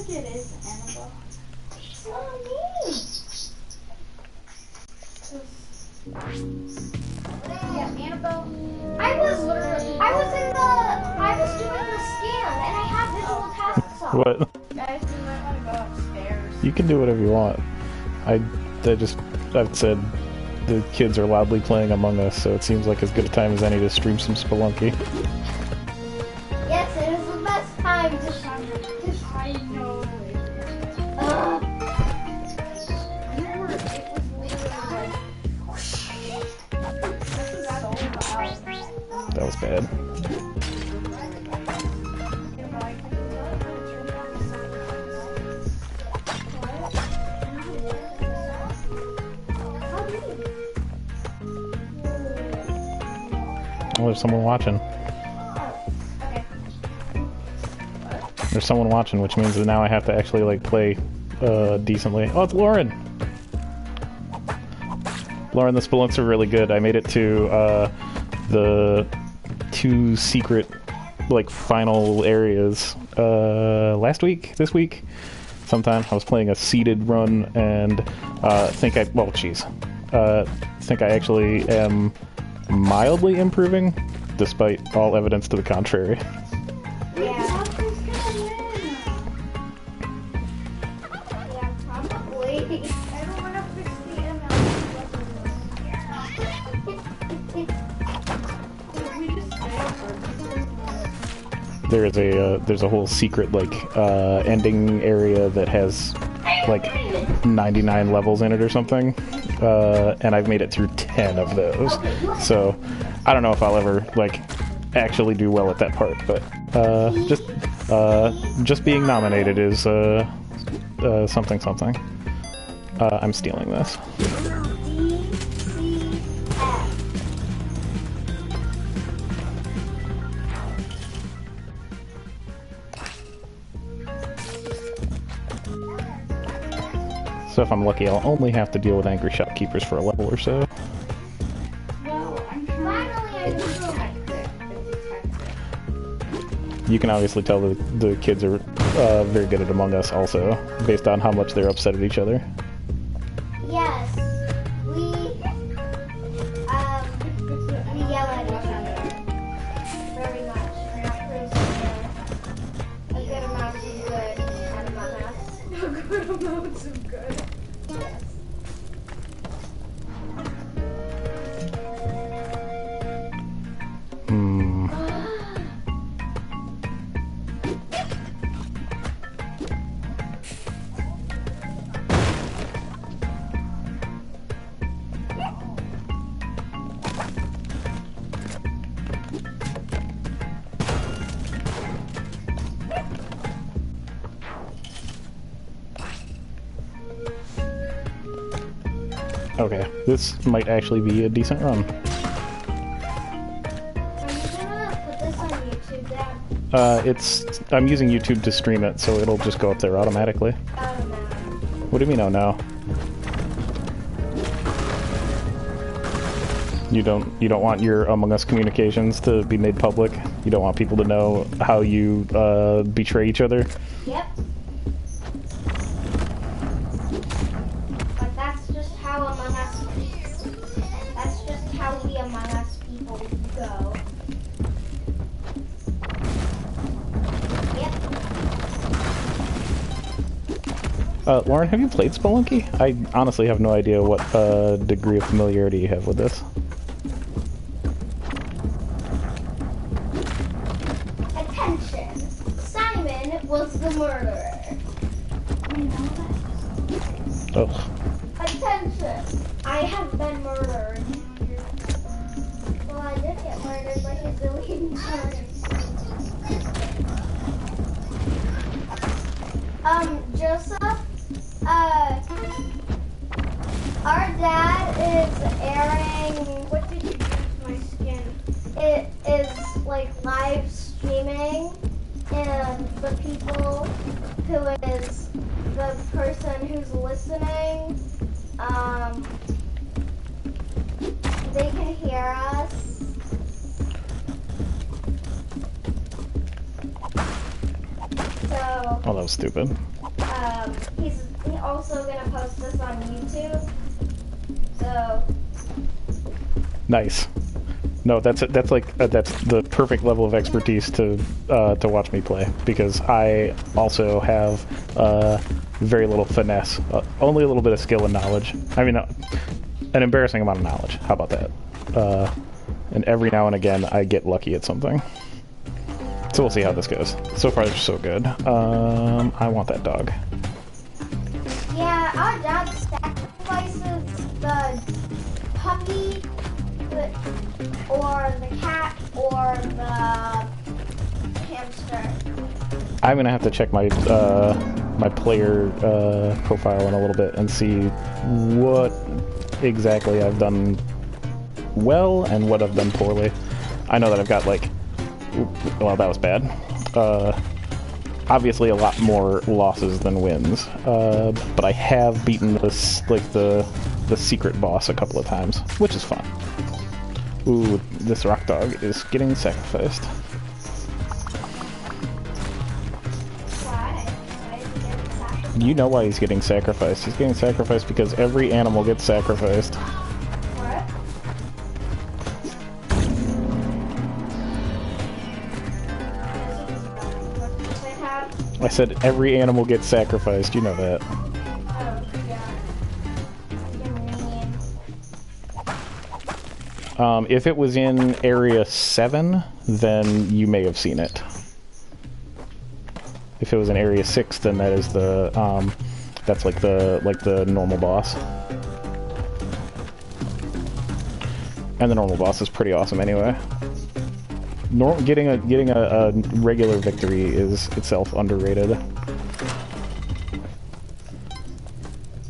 think it is Annabelle. It's not me. Yeah, Annabelle. I was doing the scan, and I have visual tasks on. What? Guys, we might want to go upstairs. You can do whatever you want. I've said the kids are loudly playing Among Us, so it seems like as good a time as any to stream some Spelunky. Yes, it is the best time to I know. Remember, it was literally like, That was bad. Oh, there's someone watching. okay. There's someone watching, which means that now I have to actually, like, play decently. Oh, it's Lauren! Lauren, the Spelunks are really good. I made it to the 2 secret, like, final areas this week. Sometime I was playing a seeded run and think I actually am mildly improving, despite all evidence to the contrary. Yeah, probably. I don't want to fix the ML. There's a whole secret ending area that has like 99 levels in it or something, and I've made it through 10 of those. So I don't know if I'll ever actually do well at that part, but just being nominated is something. I'm stealing this. So if I'm lucky, I'll only have to deal with angry shopkeepers for a level or so. Well, I'm trying to You can obviously tell the kids are very good at Among Us also, based on how much they're upset at each other. Yes, we yell at each other very much. A good amount of good and Among Us. good amounts of good. Yes. Okay, this might actually be a decent run. Are you gonna put this on YouTube, Dad? I'm using YouTube to stream it, so it'll just go up there automatically. Oh no. What do you mean, oh no? You don't want your Among Us communications to be made public? You don't want people to know how you betray each other? Yep. But that's just how Among Us. That's just how we Among Us people go. Yep. Lauren, have you played Spelunky? I honestly have no idea what degree of familiarity you have with this. Attention! Simon was the murderer. Ugh. Attention! I have been murdered. Well, I did get murdered like a zillion times. Joseph, our dad is airing. What did you do to my skin? It is like live streaming, and the people who is the person who's listening, they can hear us. So Oh, that was stupid. he's also gonna post this on YouTube. So Nice. No, that's the perfect level of expertise to watch me play, because I also have very little finesse, only a little bit of skill and knowledge. I mean, an embarrassing amount of knowledge. How about that? And every now and again, I get lucky at something. So we'll see how this goes. So far, they're so good. I want that dog. yeah, our dad sacrifices the puppy, or the cat, or the hamster. I'm gonna have to check my my player profile in a little bit and see what exactly I've done well and what I've done poorly. I know that I've got like, well, that was bad. Obviously, a lot more losses than wins, but I have beaten this the secret boss a couple of times, which is fun. Ooh, this rock dog is getting sacrificed. Why? Why is he getting sacrificed? You know why he's getting sacrificed. He's getting sacrificed because every animal gets sacrificed. What? What did you say, Pat? I said every animal gets sacrificed. You know that. Oh, yeah. You mean. If it was in Area 7, then you may have seen it. If it was in Area 6, then that is the that's like the normal boss. And the normal boss is pretty awesome anyway. Getting a regular victory is itself underrated.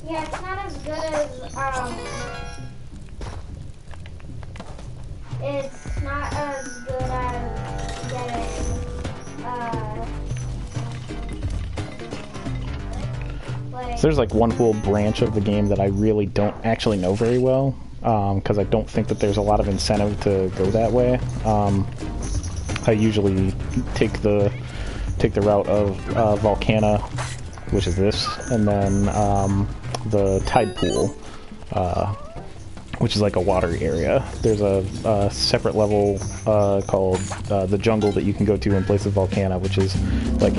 Yeah, it's not as good as, it's not as good as getting, like... So there's like one whole branch of the game that I really don't actually know very well, because I don't think that there's a lot of incentive to go that way. I usually take the route of Volcana, which is this, and then the tide pool, which is like a watery area. There's a separate level called the jungle that you can go to in place of Volcana, which is like,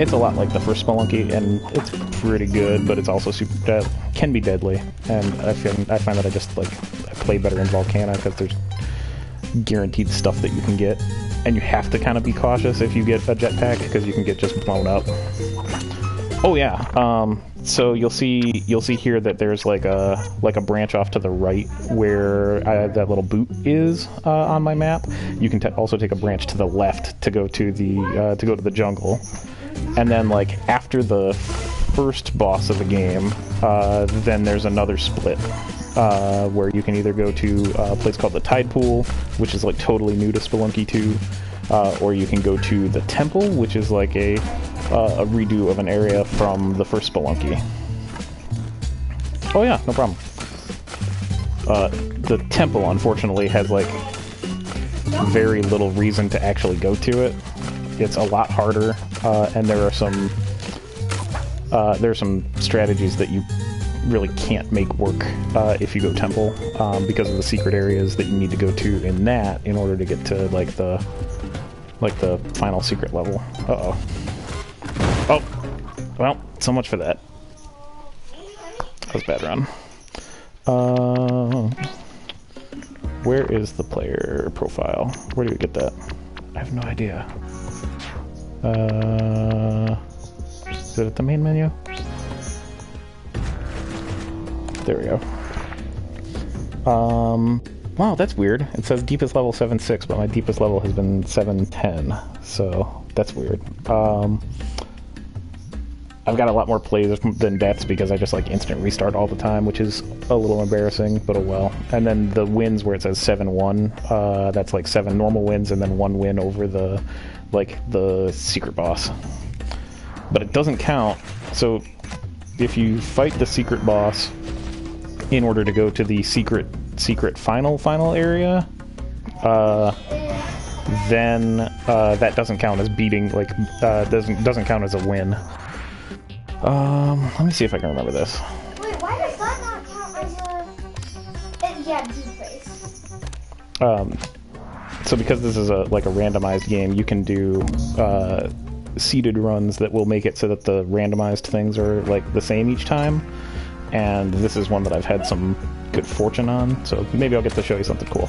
it's a lot like the first Spelunky, and it's pretty good, but it's also super can be deadly. And I find that I play better in Volcana because there's guaranteed stuff that you can get, and you have to kind of be cautious if you get a jetpack because you can get just blown up. Oh yeah. So you'll see here that there's like a branch off to the right where that little boot is on my map. You can also take a branch to the left to go to the jungle, and then like after the first boss of the game, then there's another split where you can either go to a place called the Tide Pool, which is like totally new to Spelunky 2, or you can go to the Temple, which is like a redo of an area from the first Spelunky. Oh yeah, no problem. The Temple, unfortunately, has like very little reason to actually go to it. It's a lot harder, and there are some strategies that you really can't make work if you go Temple, because of the secret areas that you need to go to in that in order to get to like the final secret level. Uh-oh. Oh, well, so much for that. That was a bad run. Where is the player profile? Where do we get that? I have no idea. Is it at the main menu? There we go. Wow, that's weird. It says deepest level 7.6, but my deepest level has been 7.10, so that's weird. I've got a lot more plays than deaths because I just like instant restart all the time, which is a little embarrassing, but oh well. And then the wins where it says 7-1, that's like 7 normal wins and then 1 win over the secret boss. But it doesn't count, so if you fight the secret boss in order to go to the secret final area, then that doesn't count as beating, like doesn't count as a win. Let me see if I can remember this. Wait, why does that not count as a... yeah, Two-Face. So because this is like a randomized game, you can do seeded runs that will make it so that the randomized things are like the same each time. And this is one that I've had some good fortune on, so maybe I'll get to show you something cool.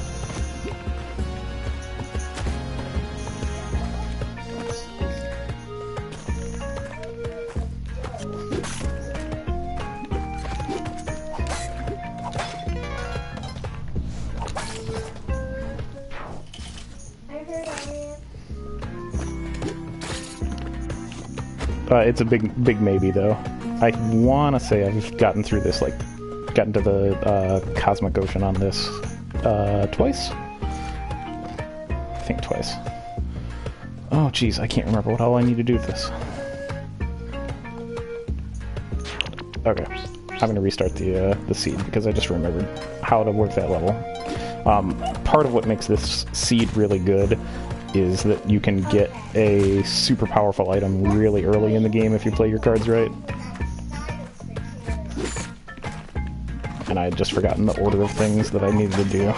It's a big maybe though. I want to say I've gotten through this, like, gotten to the Cosmic Ocean on this twice? I think twice. Oh geez, I can't remember what all I need to do with this. Okay, I'm gonna restart the seed because I just remembered how to work that level. Part of what makes this seed really good is that you can get a super powerful item really early in the game if you play your cards right. And I had just forgotten the order of things that I needed to do.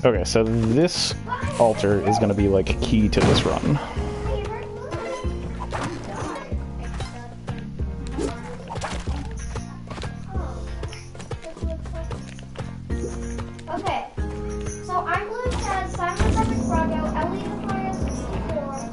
Okay, so this altar is going to be like key to this run. Okay, so I'm going to add Simon Seven Froggo, Ellie the Fire 64.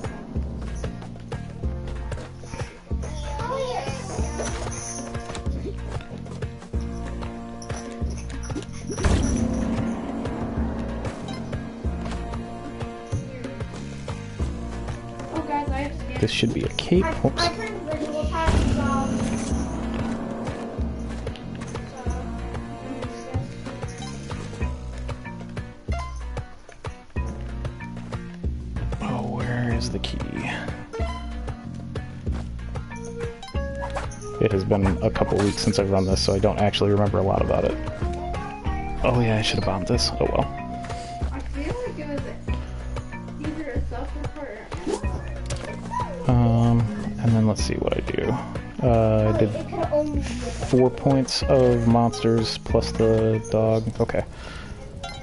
Oh, guys, I have to scan. This should be a cape. Whoops. I turned visual passes off. Oh, where is the key? It has been a couple weeks since I've run this, so I don't actually remember a lot about it. Oh yeah, I should have bombed this. Oh well. I feel like it was either a self-report or... And then let's see what I do. I did 4 points of monsters plus the dog. Okay.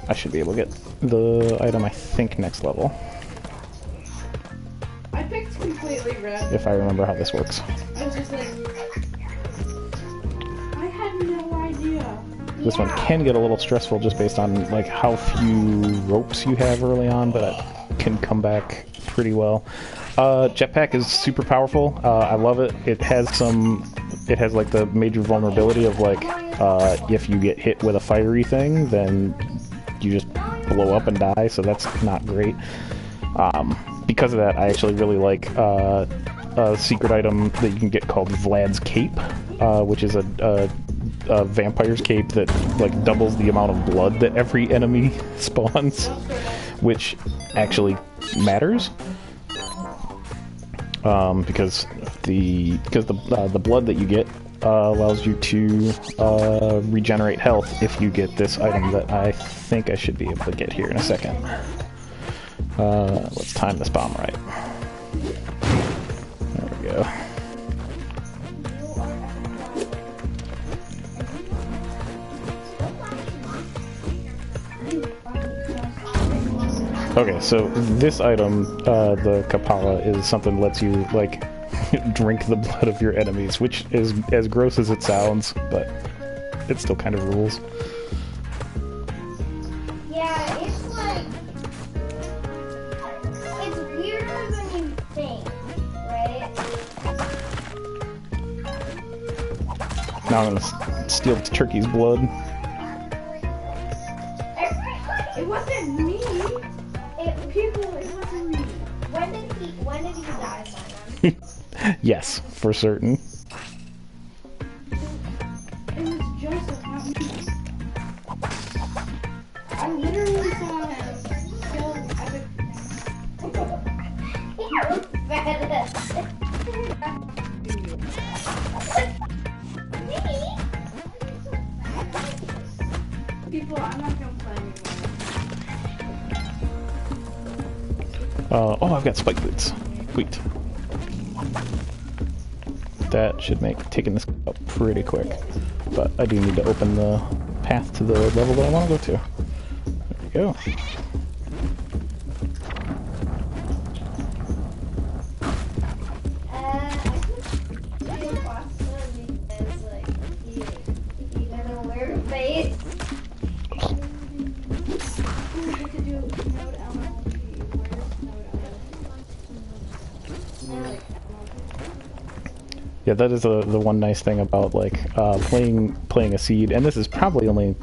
I should be able to get the item, I think, next level. I picked completely red. If I remember how this works. I was just like... I had no idea. This one can get a little stressful just based on like how few ropes you have early on, but it can come back pretty well. Jetpack is super powerful. I love it. It has like the major vulnerability of like if you get hit with a fiery thing, then you just blow up and die. So that's not great. Because of that, I actually really like a secret item that you can get called Vlad's Cape, which is a vampire's cape that like doubles the amount of blood that every enemy spawns, which actually matters. Because the blood that you get allows you to regenerate health if you get this item that I think I should be able to get here in a second. Let's time this bomb right. There we go. Okay, so this item, the Kapala, is something that lets you, like, drink the blood of your enemies, which is as gross as it sounds, but it still kind of rules. Yeah, it's like... It's weirder than you think, right? Now I'm gonna steal the turkey's blood. It wasn't me. People, it wasn't me. When did he die, Simon? Yes, for certain. It was Joseph, not me. I literally saw him kill epic. You're bad. People Well, I'm not gonna play anymore. Oh, I've got spike boots. Sweet. That should make taking this up pretty quick. But I do need to open the path to the level that I want to go to. There we go. Yeah, that is the one nice thing about like playing a seed, and this is probably only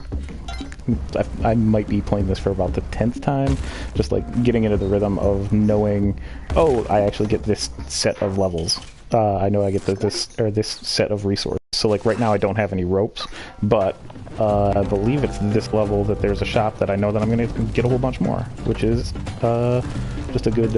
I might be playing this for about the 10th time, just like getting into the rhythm of knowing, oh, I actually get this set of levels. I know I get this set of resources. So like right now I don't have any ropes, but I believe it's this level that there's a shop that I know that I'm gonna get a whole bunch more, which is just a good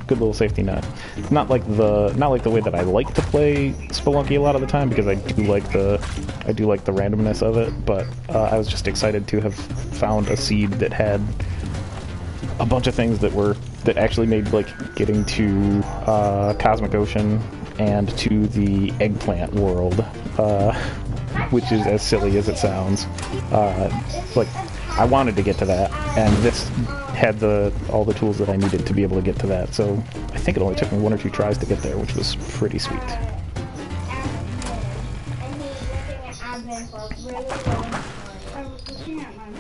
little safety net. Not like the way that I like to play Spelunky a lot of the time, because I do like the randomness of it. But I was just excited to have found a seed that had a bunch of things that actually made like getting to Cosmic Ocean and to the eggplant world, which is as silly as it sounds. Like I wanted to get to that, and this had all the tools that I needed to be able to get to that. So I think it only took me 1 or 2 tries to get there, which was pretty sweet.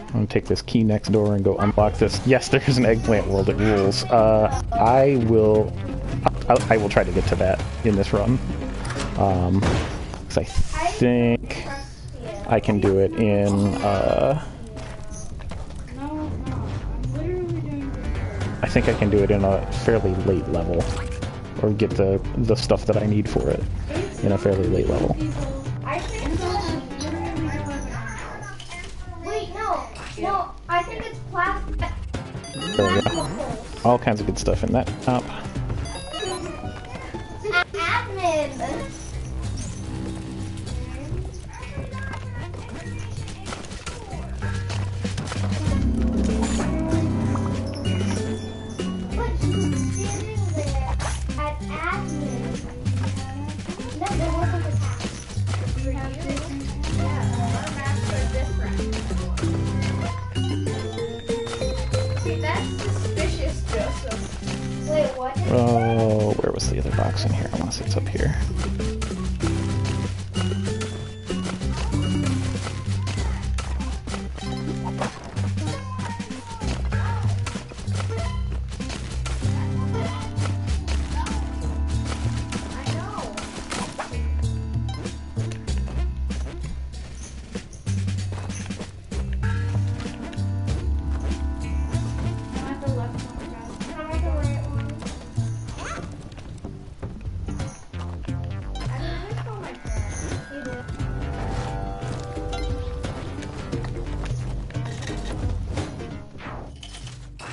I'm gonna take this key next door and go unlock this. Yes, there's an eggplant world. It rules. I will try to get to that in this run, because I think I can do it in. I think I can do it in a fairly late level, or get the stuff that I need for it in a fairly late level. No, I think it's plastic. There we go. All kinds of good stuff in that top. Admin. But she's standing there at admin. No, there wasn't a task. You have different. Yeah, our maps are different. See, that's suspicious, Joseph. Wait, what? Oh, where was the other box in here? I want to say it's up here.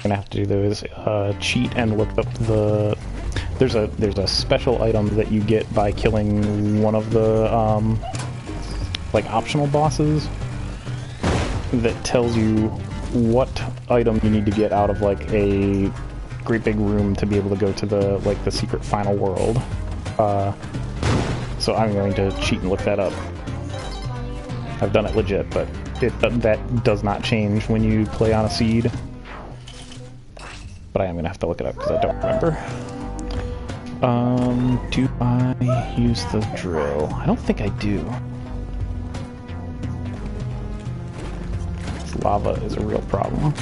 Gonna have to do is cheat and look up the. There's a special item that you get by killing one of the like optional bosses that tells you what item you need to get out of like a great big room to be able to go to the secret final world. So I'm going to cheat and look that up. I've done it legit, but that does not change when you play on a seed. But I am going to have to look it up because I don't remember. Do I use the drill? I don't think I do. This lava is a real problem.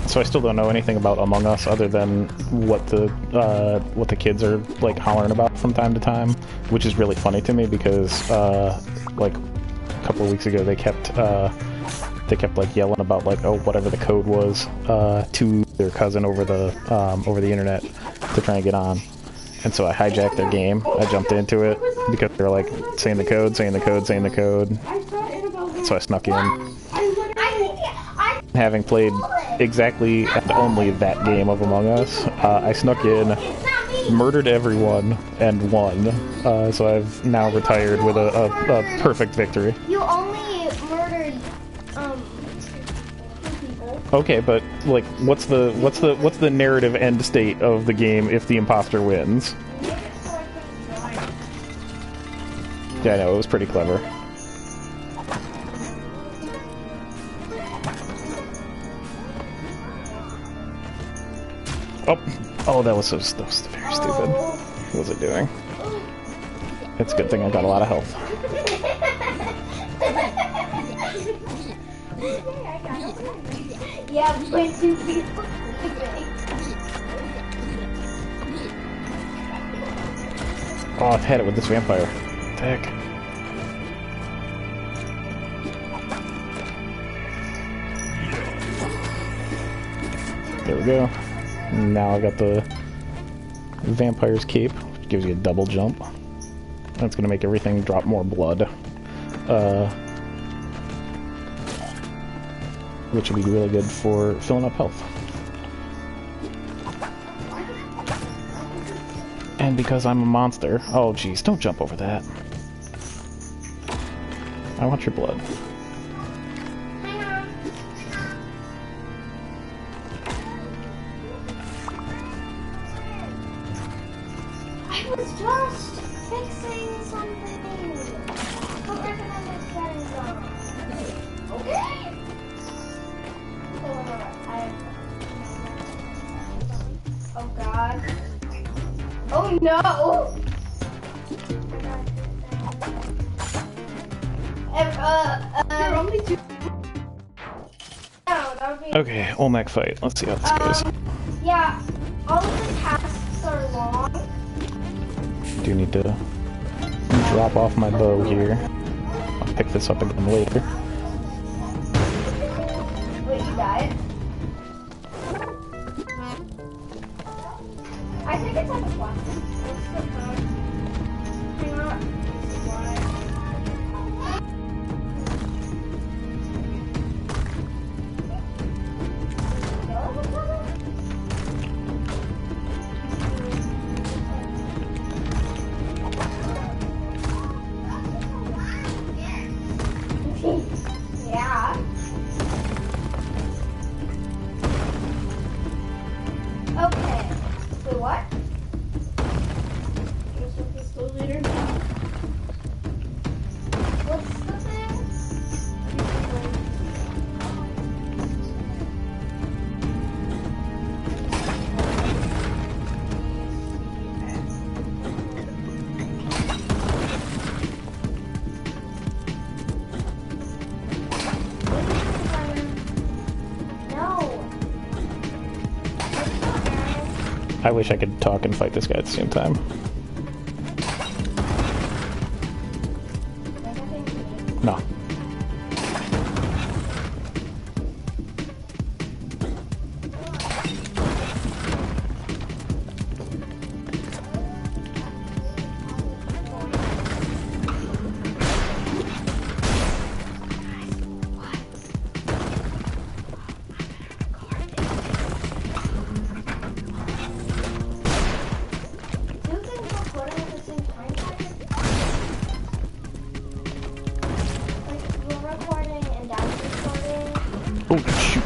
So I still don't know anything about Among Us other than what the kids are like hollering about from time to time, which is really funny to me because like a couple of weeks ago they kept like yelling about like, oh, whatever the code was to their cousin over the internet to try and get on. And so I hijacked their game. I jumped into it because they were like saying the code. So I snuck in. Having played exactly and only that game of Among Us, I snuck in, murdered everyone, and won. So I've now retired with a perfect victory. You only murdered, 2 people. Okay, but like, what's the narrative end state of the game if the imposter wins? Yeah, I know, it was pretty clever. Oh, that was very stupid. What was it doing? It's a good thing I got a lot of health. Yeah, but 2 people. Oh, I've had it with this vampire. Heck. There we go. Now I got the vampire's cape, which gives you a double jump. That's gonna make everything drop more blood. Which will be really good for filling up health. And because I'm a monster... Oh, jeez, don't jump over that. I want your blood. I was just fixing something. Don't recommend settings on. Okay? Oh god. Oh no! There are only 2. No, that would be... Okay, Olmec fight. Let's see how this goes. Yeah, all of the tasks are long. Do need to drop off my bow here. I'll pick this up again later. Wait, you died? I think it's like a black. What's the code? Hang on. Yeah. Okay. So what? Just with the slow leader. What's the thing? No. I wish I could talk and fight this guy at the same time. No. Oh, shoot.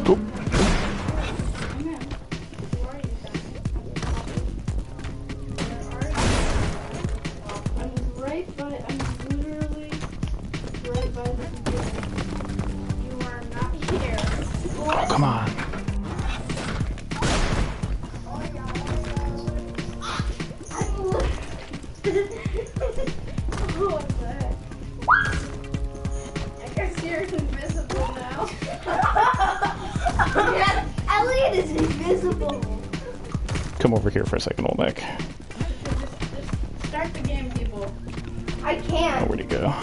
Oh. I'm literally right by the computer. You are not here. Oh, come on. What the heck? I guess you're invisible now. Yes, Elliot is invisible. Come over here for a second, old Nick. Just start the game, people. I Oh, can't. where'd he go?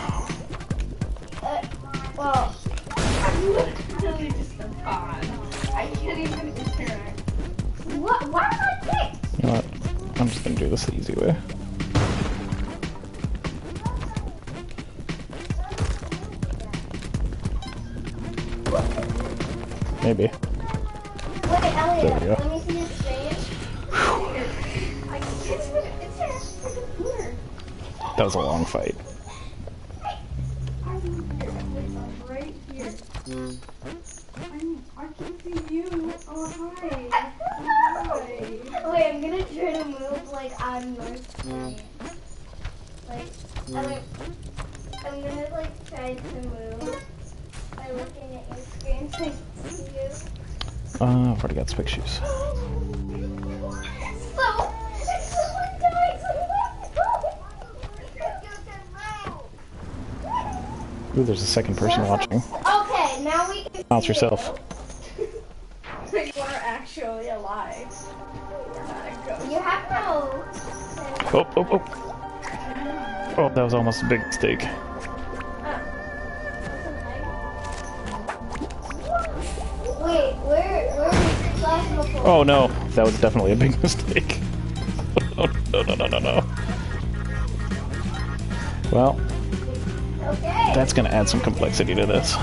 Well, I'm literally just a pod. I can't even interact. what? Why am I picked? You know what? I'm just gonna do this the easy way. Maybe. Wait, Elliot, There we go. let me see his face. I it's here. That was a long fight. I'm right here. I can see you. Oh, hi. Hi. Wait, I'm gonna try to move like I'm North Korean. Like, I'm gonna like try to move by looking at your screen so I can see you. I've already got spick shoes. So, someone died. Ooh, there's a second person watching. Okay, now we can Announce see yourself. You are actually alive. You're not a ghost. You have no. Oh, oh, oh. Oh, that was almost a big mistake. Wait, where is plasma? Oh no, that was definitely a big mistake. Oh, no, no, no, no, no. Well, Okay. that's gonna add some complexity to this.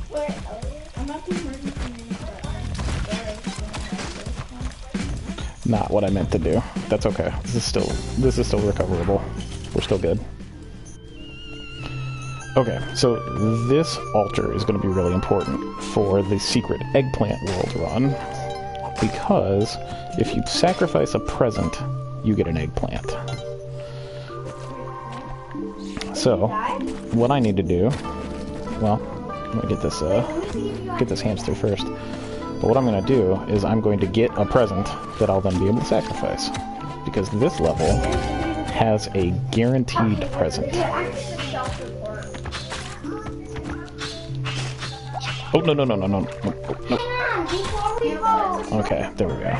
Where, I'm not the emergency room, but Not what I meant to do. That's okay. This is still recoverable. We're still good. Okay, so this altar is going to be really important for the secret eggplant world run, because if you sacrifice a present, you get an eggplant. So, what I need to do, well, I'm gonna get this hamster first. But what I'm going to do is I'm going to get a present that I'll then be able to sacrifice, because this level has a guaranteed present. Oh, no, no, no, no, no, no, no. before we go. Okay, there we go.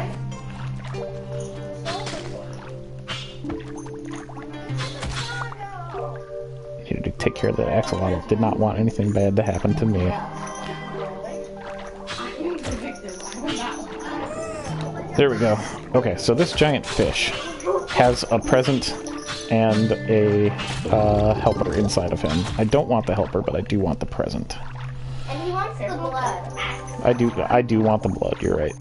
Needed to take care of that axolotl. Did not want anything bad to happen to me. There we go. Okay, so this giant fish has a present and a helper inside of him. I don't want the helper, but I do want the present. And he wants the blood. I do want the blood, you're right.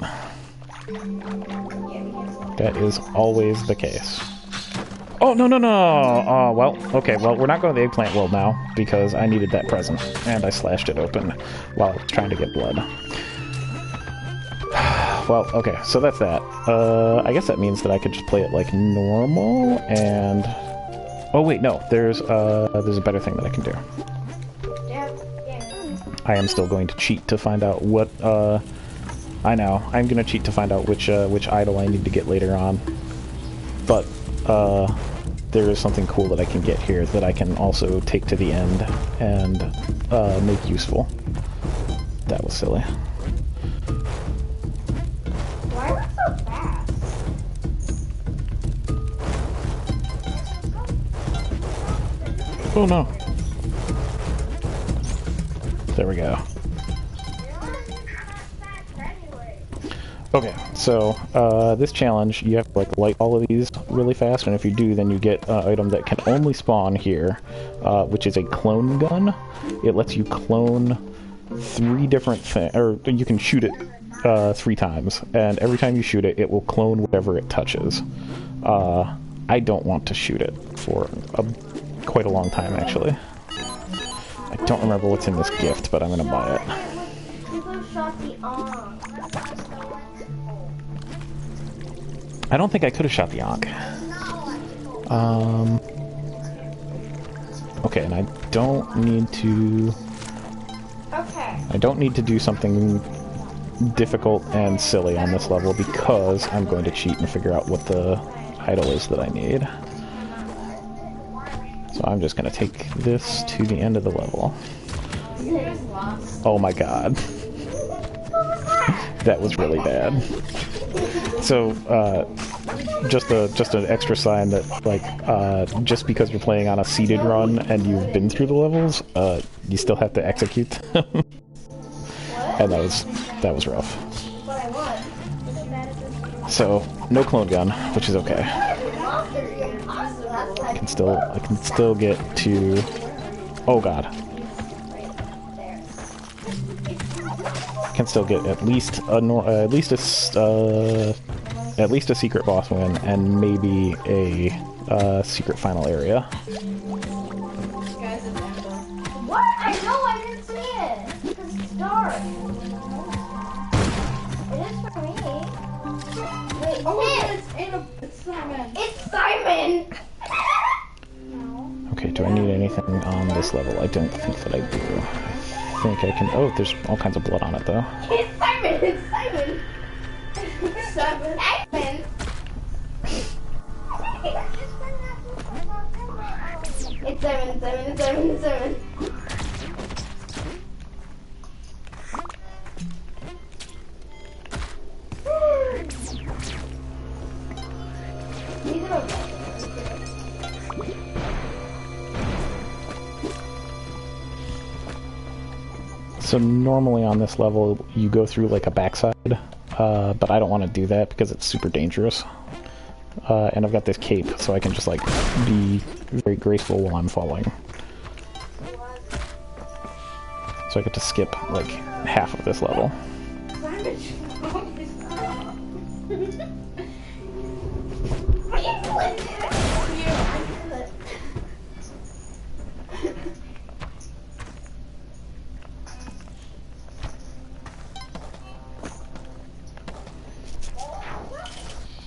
That is always the case. Oh, no, no, no! Oh, well, okay, well, we're not going to the eggplant world now, because I needed that present, and I slashed it open while I was trying to get blood. Well, okay, so that's that. I guess that means that I could just play it like normal, and... Oh, wait, no, there's a better thing that I can do. I am still going to cheat to find out what, I know, I'm going to cheat to find out which idol I need to get later on. But, there is something cool that I can get here that I can also take to the end and, make useful. That was silly. Why are we so fast? Oh no. There we go. Okay, so this challenge, you have to like light all of these really fast, and if you do, then you get an item that can only spawn here, which is a clone gun. It lets you clone 3 different things, or you can shoot it 3 times, and every time you shoot it, it will clone whatever it touches. I don't want to shoot it for quite a long time, actually. I don't remember what's in this gift, but I'm gonna buy it. People shot the arm. I don't think I could have shot the Ankh. Okay, and I don't need to... Okay. I don't need to do something difficult and silly on this level because I'm going to cheat and figure out what the idol is that I need. So I'm just going to take this to the end of the level. Oh my god. That was really bad. So, just an extra sign that, like, just because you're playing on a seeded run and you've been through the levels, you still have to execute them. And that was rough. So, no clone gun, which is okay. I can still get to... Oh god. Can still get at least a secret boss win and maybe a secret final area. What? I know, I didn't see it. Because it's dark. It is for me. Wait, Oh, it's Simon. It's Simon! No. Okay, do I need anything on this level? I don't think that I do. I think I can... Oh, there's all kinds of blood on it, though. It's Simon! It's Simon! Simon. Simon! It's Simon, Simon, Simon, Simon. So normally on this level, you go through like a backside, but I don't want to do that because it's super dangerous. And I've got this cape, so I can just like be very graceful while I'm falling. So I get to skip like half of this level.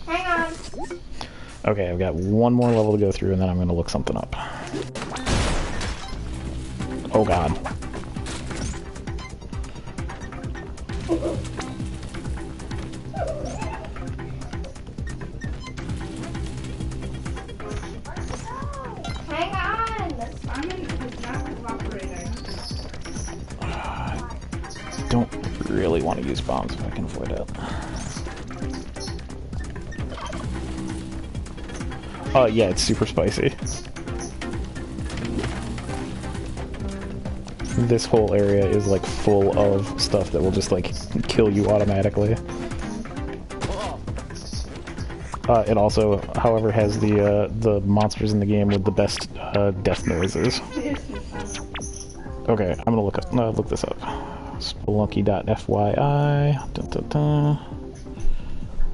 Hang on. Okay, I've got one more level to go through and then I'm going to look something up. Oh god. Hang on. Simon is not cooperating. Don't really want to use bombs if I can avoid it. Yeah, it's super spicy. This whole area is like full of stuff that will just like kill you automatically. It also, however, has the monsters in the game with the best death noises. Okay, I'm gonna look this up. Spelunky.fyi. Dun, dun, dun.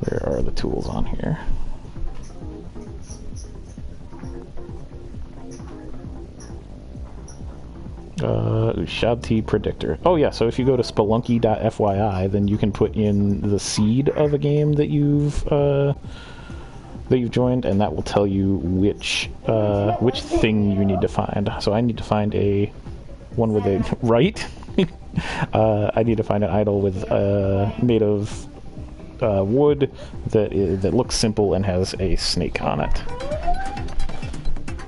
Where are the tools on here? Shabti predictor. Oh yeah, so if you go to spelunky.fyi, then you can put in the seed of a game that you've joined, and that will tell you which thing you need to find. So I need to find one with a right. I need to find an idol with made of wood that looks simple and has a snake on it.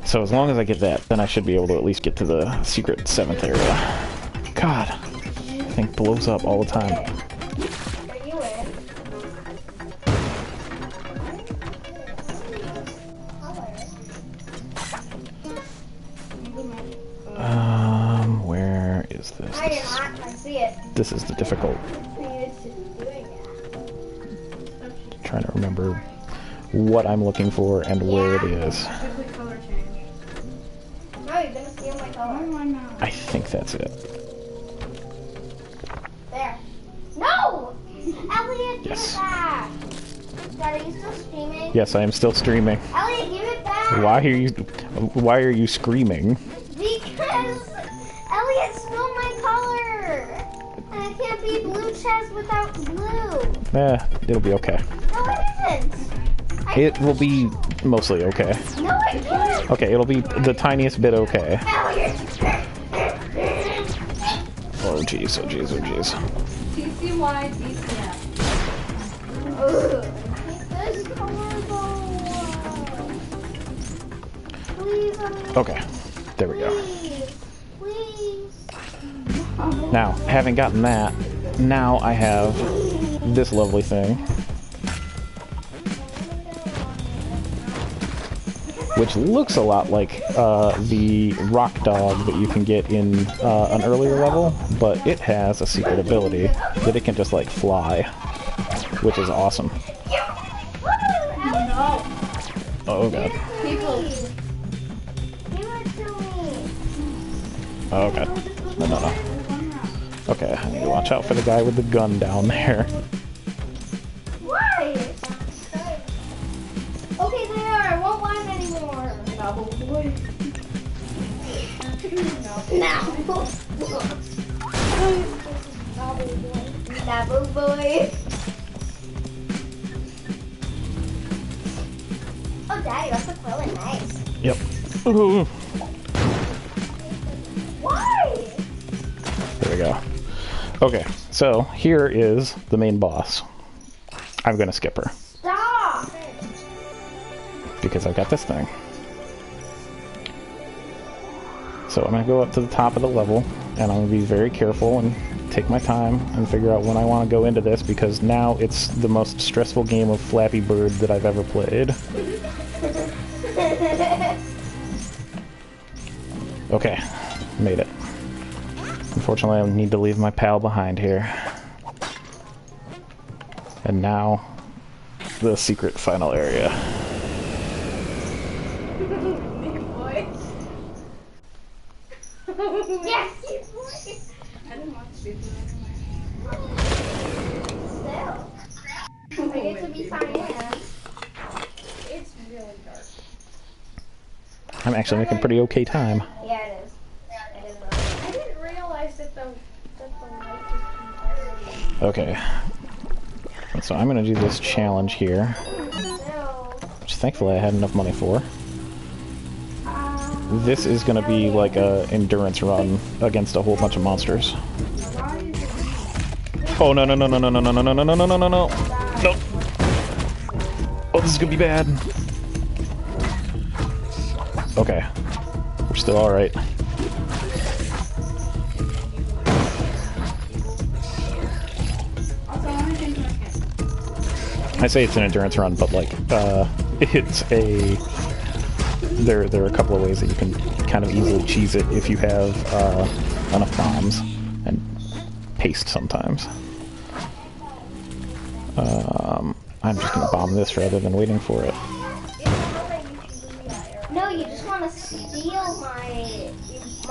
So as long as I get that, then I should be able to at least get to the secret 7th area. God, this thing blows up all the time. Are you in? Where is this? I am not. I see it. This is the difficult. Trying to remember what I'm looking for and where it is. Color change. No, you're gonna steal my color. Why not? I think that's it. There. No! Elliot, give Yes. it back. Dad, are you still streaming? Yes, I am still streaming. Elliot, give it back. Why are you screaming? Because Elliot stole my color. And I can't be blue chest without blue. It'll be okay. No, it isn't. It will be mostly okay. No, it isn't. Okay, it'll be the tiniest bit okay. Elliot. Oh jeez, oh jeez, oh jeez. CY DCF. This is horrible. Please, Okay, there we go. Please. Now, having gotten that, now I have this lovely thing, which looks a lot like the rock dog that you can get in an earlier level, but it has a secret ability that it can just like fly, which is awesome. No. Oh god. People. Give it to me. Oh god. No. Okay, I need to watch out for the guy with the gun down there. Why? Okay, there. I won't want anymore. Double boy. Now. Double boy. Oh, Daddy, that's look really nice. Yep. Ooh. Why? There we go. Okay, so here is the main boss. I'm gonna skip her Stop. because I've got this thing. So I'm gonna go up to the top of the level and I'm gonna be very careful and take my time and figure out when I want to go into this because now it's the most stressful game of Flappy Bird that I've ever played. Okay, made it. Unfortunately, I need to leave my pal behind here. And now, the secret final area. Big boy. Yes, you boy. I didn't watch Big Boy. Still. I get to be silent. It's really dark. I'm actually making pretty okay time. Yeah, it is. It is. I didn't realize that the light was completely. Okay. So I'm gonna do this challenge here, Still. which thankfully I had enough money for. This is gonna be like a endurance run against a whole bunch of monsters. Why is it? Oh no no no no no no no no no no no no no no no! Nope. Oh, this is gonna be bad. Okay, we're still all right. Also, I'm thinking okay. I say it's an endurance run, but like, it's a. There are a couple of ways that you can kind of easily cheese it if you have enough bombs and paste sometimes. I'm just gonna bomb this rather than waiting for it. No, you just want to steal my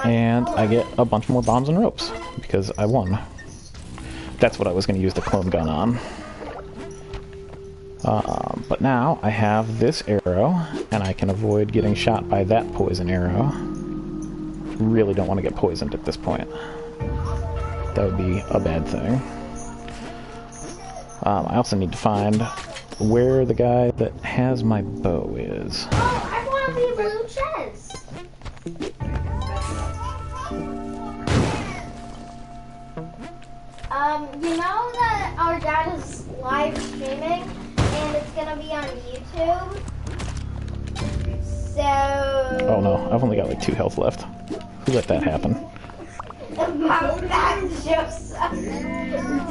And I get a bunch more bombs and ropes because I won. That's what I was gonna use the clone gun on. But now I have this arrow, and I can avoid getting shot by that poison arrow. Really don't want to get poisoned at this point. That would be a bad thing. I also need to find where the guy that has my bow is. Oh, I want the blue chest. You know that our dad is live streaming, and it's gonna be on YouTube. So. Oh no, I've only got like 2 health left. Who let that happen? About that, Joseph.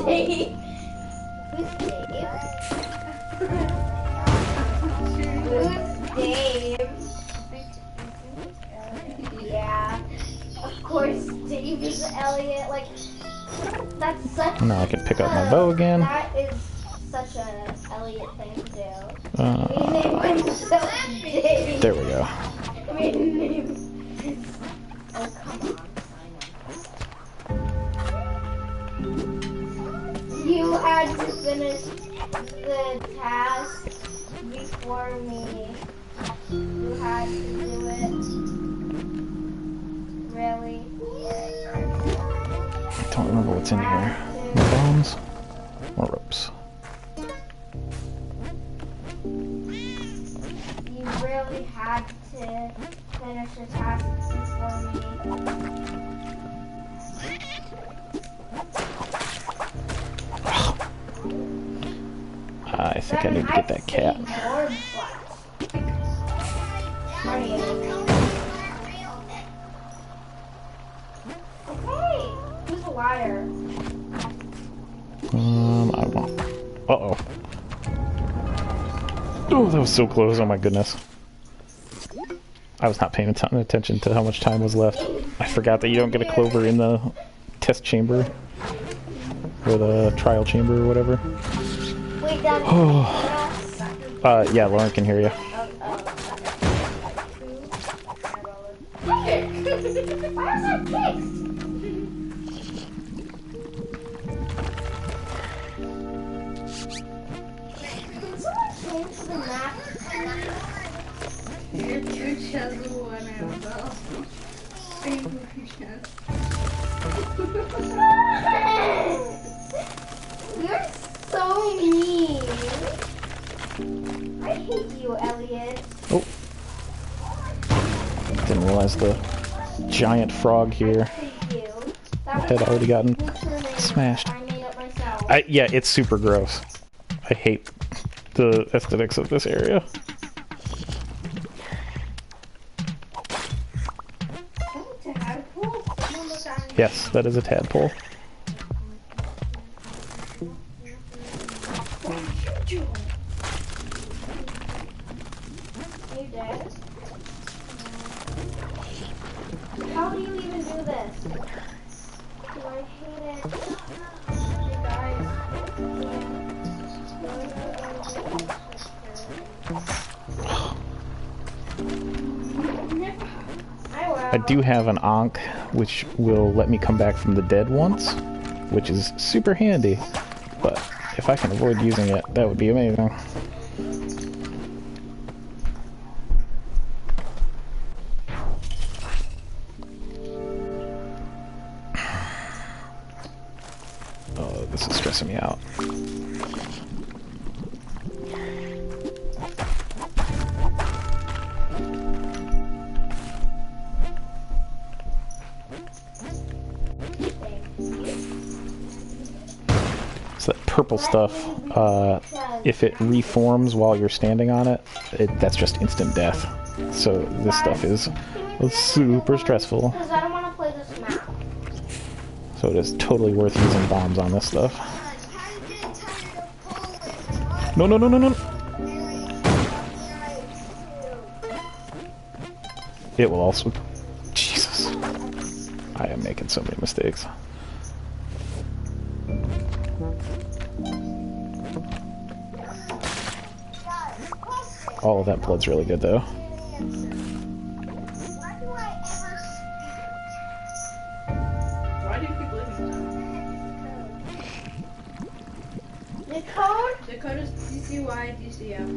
Dave. Who's Dave? Who's Dave? Yeah. Of course, Dave is Elliot. Like, that's such. Now I can pick up my bow again. That is such a Elliot thing to do. Uh, Name himself Dave. there we go. I mean, name. Oh, come on. You had to finish the task before me. You had to do it. Really? I don't remember what's in here. More bombs? More ropes. You really had to finish the task before me. I think I need to get that cat. Okay, who's a liar? I won't. Uh-oh. Oh, that was so close. Oh my goodness. I was not paying attention to how much time was left. I forgot that you don't get a clover in the test chamber. Or the trial chamber or whatever. Wait, Dad. Yeah, Lauren can hear you. Why is that fixed? Can someone change the map? Your two chests are one out though. You're so mean. I hate you, Elliot. Oh. Didn't realize the giant frog here I hate you. That had was already gotten username smashed. I made up myself. Yeah, it's super gross. I hate the aesthetics of this area. Yes, that is a tadpole. Are you dead? How do you even do this? Do I hate it? You guys. I do have an Ankh, which will let me come back from the dead once, which is super handy. But if I can avoid using it, that would be amazing. Oh, this is stressing me out. So that purple stuff, if it reforms while you're standing on it, that's just instant death. So this stuff is super stressful. Because I don't want to play this map. So it is totally worth using bombs on this stuff. No, no, no, no, no! It will also... Jesus. I am making so many mistakes. All of that blood's really good, though. Why do you keep leaving? The code? The code is DCYDCF.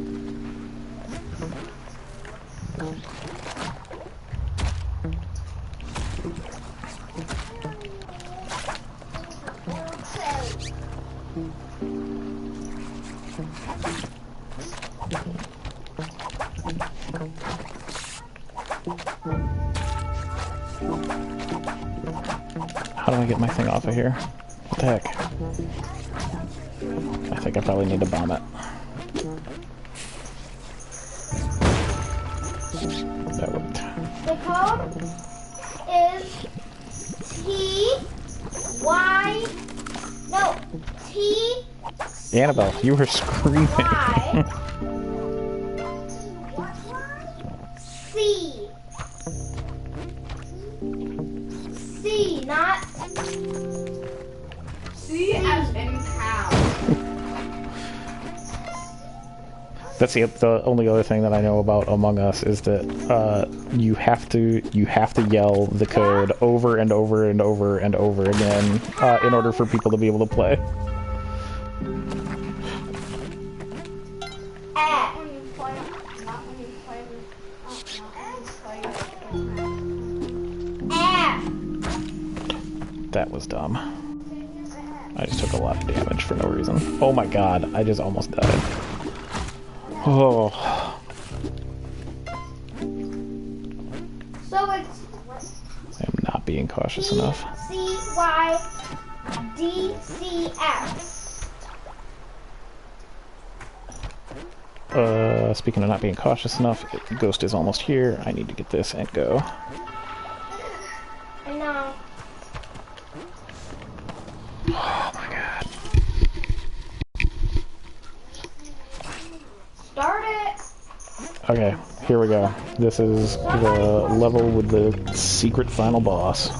How do I get my thing off of here? What the heck? I think I probably need to bomb it. That worked. The code is Annabelle, you were screaming. C, not C as in cow. That's the only other thing that I know about Among Us is that you have to yell the code over and over and over and over again in order for people to be able to play. That was dumb. I just took a lot of damage for no reason. Oh my god, I just almost died. Oh. So it's I'm not being cautious enough. DCYDCF. Speaking of not being cautious enough, Ghost is almost here. I need to get this and go. I know. Oh my god. Start it. Okay, here we go. This is the level with the secret final boss.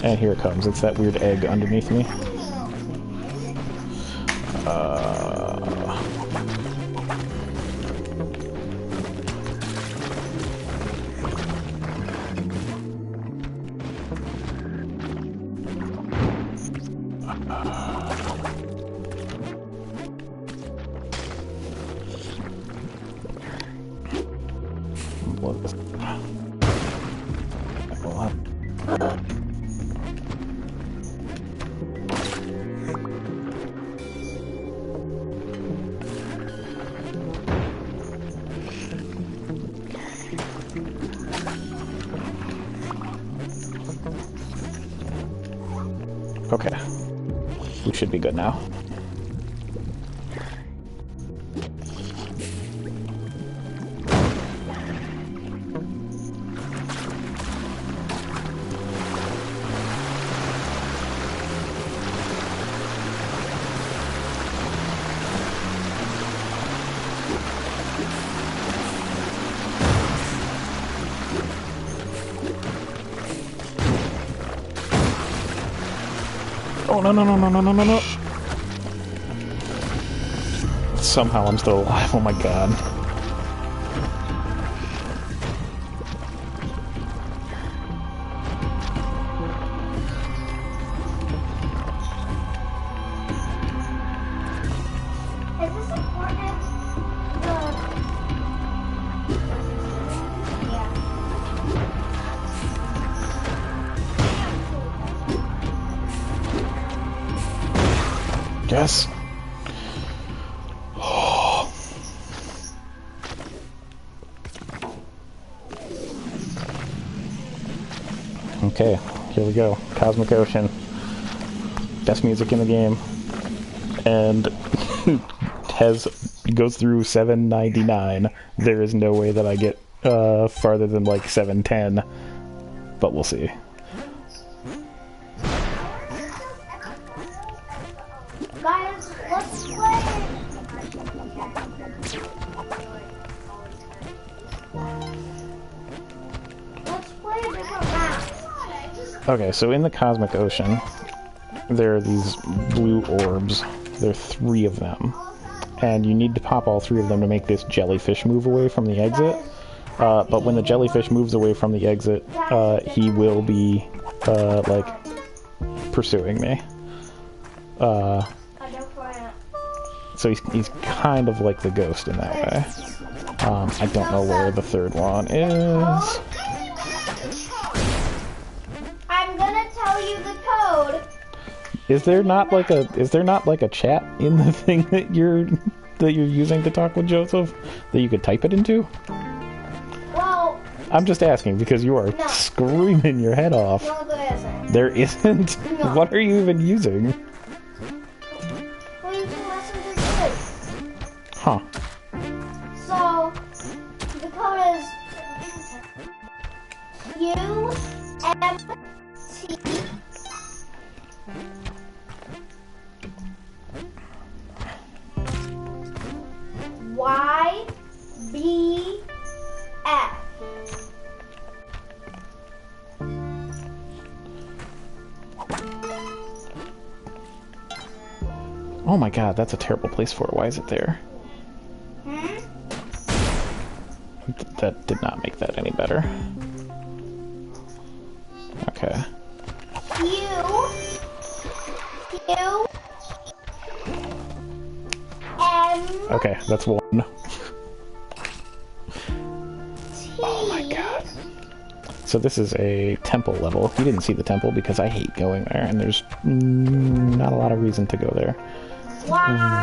And here it comes. It's that weird egg underneath me. Blow this. Hold on. Okay. We should be good now. Oh, no, no, no, no, no, no, no, no. Somehow I'm still alive. Oh my god. Is this important? Yes. Okay, here we go. Cosmic Ocean. Best music in the game. And goes through 799. There is no way that I get farther than like 710. But we'll see. Guys, let's play. Let's play a different map. Okay, so in the Cosmic Ocean, there are these blue orbs. There are 3 of them. And you need to pop all 3 of them to make this jellyfish move away from the exit. But when the jellyfish moves away from the exit, he will be, like, pursuing me. So he's kind of like the ghost in that way. I don't know where the 3rd one is. I'm gonna tell you the code. Is there not like a chat in the thing that you're using to talk with Joseph that you could type it into? Well, I'm just asking because you are screaming your head off. no, there isn't. There isn't? No. What are you even using? Well, you can message this. Huh. So, the code is UMT YBF. Oh my god, that's a terrible place for it. Why is it there? That did not make that any better. Okay. Okay, that's 1. Oh my god. So this is a temple level. You didn't see the temple because I hate going there, and there's not a lot of reason to go there.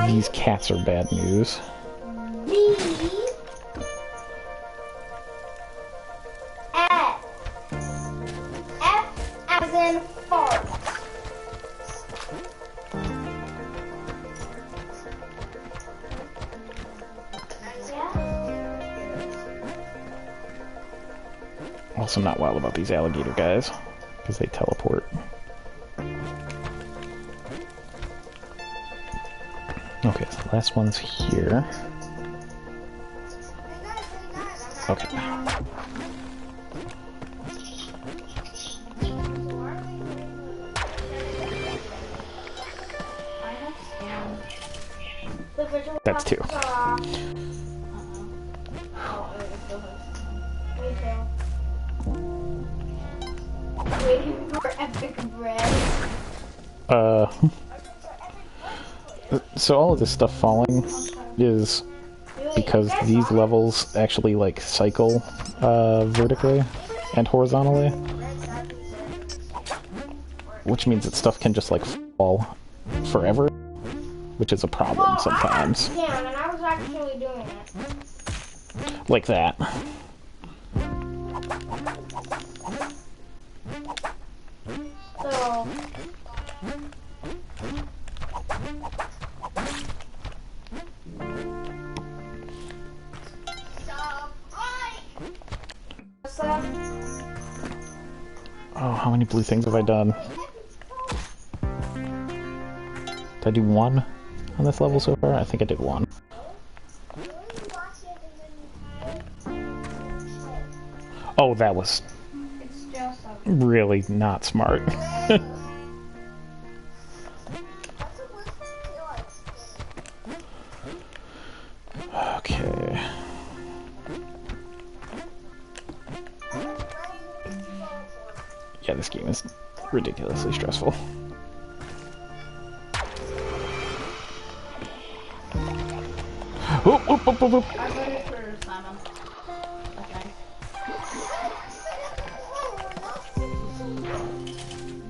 These cats are bad news. F as in fart. Also not wild about these alligator guys, because they teleport. Okay, so the last one's here. Okay. That's two. Waiting for epic bread. So all of this stuff falling is because these levels actually like cycle vertically and horizontally, which means that stuff can just like fall forever, which is a problem sometimes. Yeah, and I was actually doing it. Like that. So. Oh, how many blue things have I done? Did I do one on this level so far? I think I did one. Oh, that was really not smart. Okay. Yeah, this game is ridiculously stressful. Oop, oop, oop, oop, oop. I voted for Simon. Okay.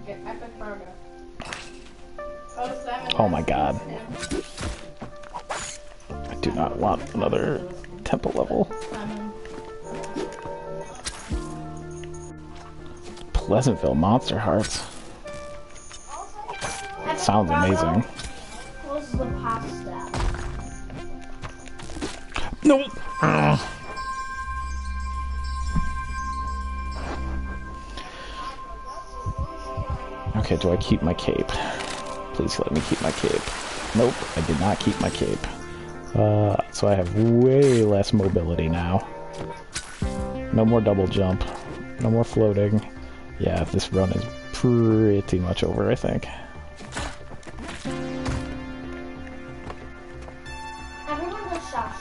Get epic progress. Oh, Simon. Oh my god. I do not want another temple level. Simon. Pleasantville Monster Hearts. Sounds amazing. What's the pasta? No. Okay, do I keep my cape? Please let me keep my cape. Nope, I did not keep my cape. So I have way less mobility now. No more double jump. No more floating. Yeah, this run is pretty much over, I think. Everyone was shocked.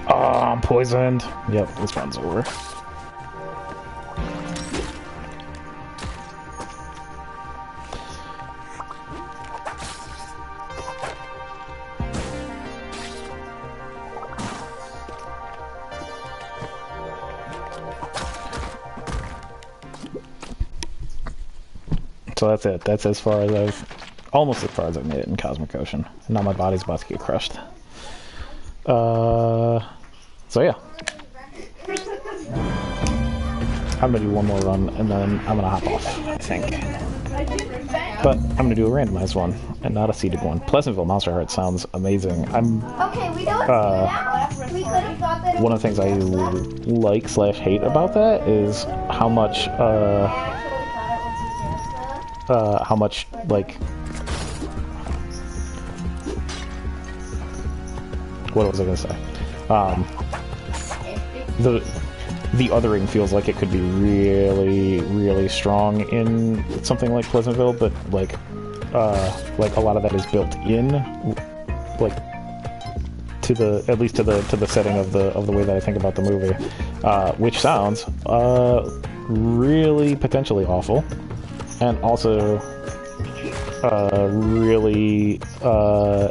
Oh, I'm poisoned. Yep, this run's over. So that's it. That's as far as almost as far as I've made it in Cosmic Ocean. And now my body's about to get crushed. So yeah. I'm gonna do one more run and then I'm gonna hop off, I think. But I'm gonna do a randomized one and not a seeded one. Pleasantville Monster Heart sounds amazing. Okay, we know it's we could have thought that. One of the things I like / hate about that is how much like what was I gonna say? The othering feels like it could be really strong in something like Pleasantville, but like a lot of that is built in, like to the at least to the setting of the way that I think about the movie, which sounds really potentially awful, and also really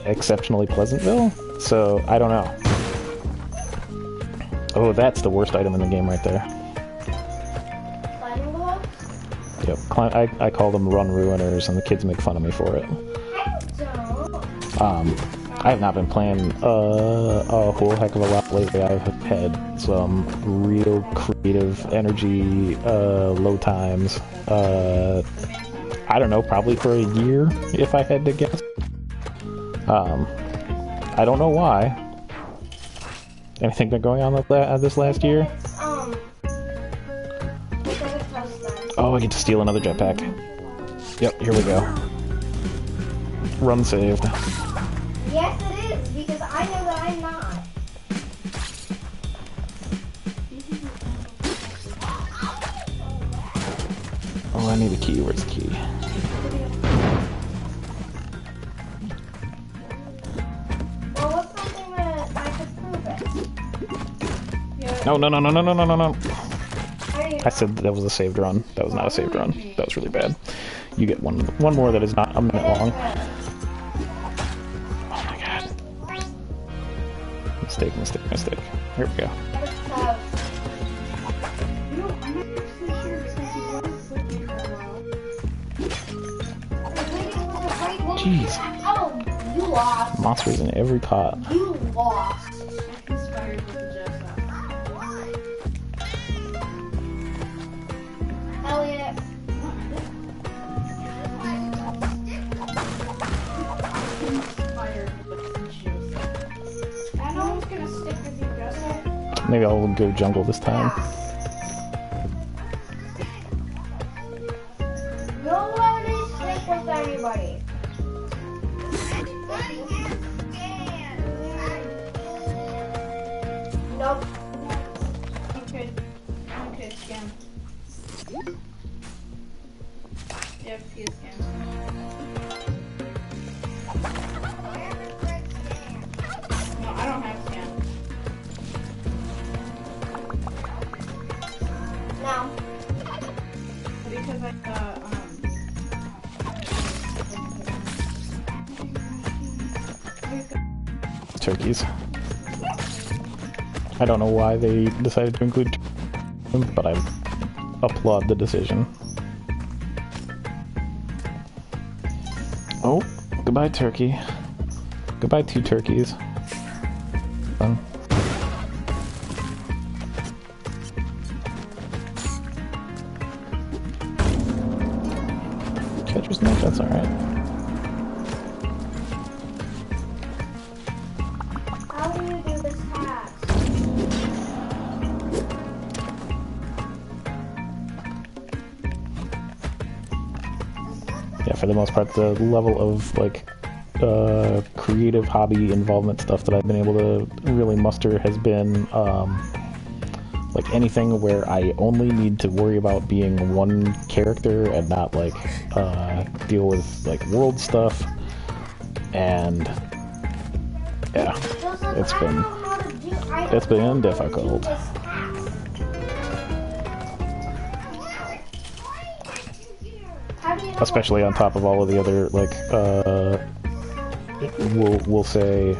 exceptionally Pleasantville. So I don't know. Oh, that's the worst item in the game right there. Climbing walls? Yep, I call them run ruiners, and the kids make fun of me for it. I don't. I have not been playing a whole heck of a lot lately. I've had some real creative energy, low times. I don't know, probably for a year, if I had to guess. I don't know why. Anything been going on this last year? Oh, I get to steal another jetpack. Yep, here we go. Run saved. Yes, it is, because I know that I'm not. Oh, I need a key. Where's the key? Well, what's something that I could prove it? No, no, no, no, no, no, no, no, no. How do you I said that was a saved run. That was not a saved run. That was really bad. You get one more that is not a minute long. Oh my god. Mistake, mistake, mistake. Here we go. Jeez. Oh, you lost. Monsters in every pot. You lost. Inspired with the Jessup. Elliot. Inspired with the Jessup. And no one's gonna stick with you, Jessup. Maybe I'll go jungle this time. Nobody stick with anybody. Nope. You could scan. Yep, he is scan. No, I don't have scan. No. Because Turkeys. I don't know why they decided to include turkeys, but I applaud the decision. Oh, goodbye turkey. Goodbye 2 turkeys. Catcher's mitt, that's alright. How do you do this task? Yeah, for the most part, the level of, like, creative hobby involvement stuff that I've been able to really muster has been, like, anything where I only need to worry about being one character and not, like, deal with, like, world stuff, and, yeah, it's been difficult. Especially on top of all of the other, like, we'll say,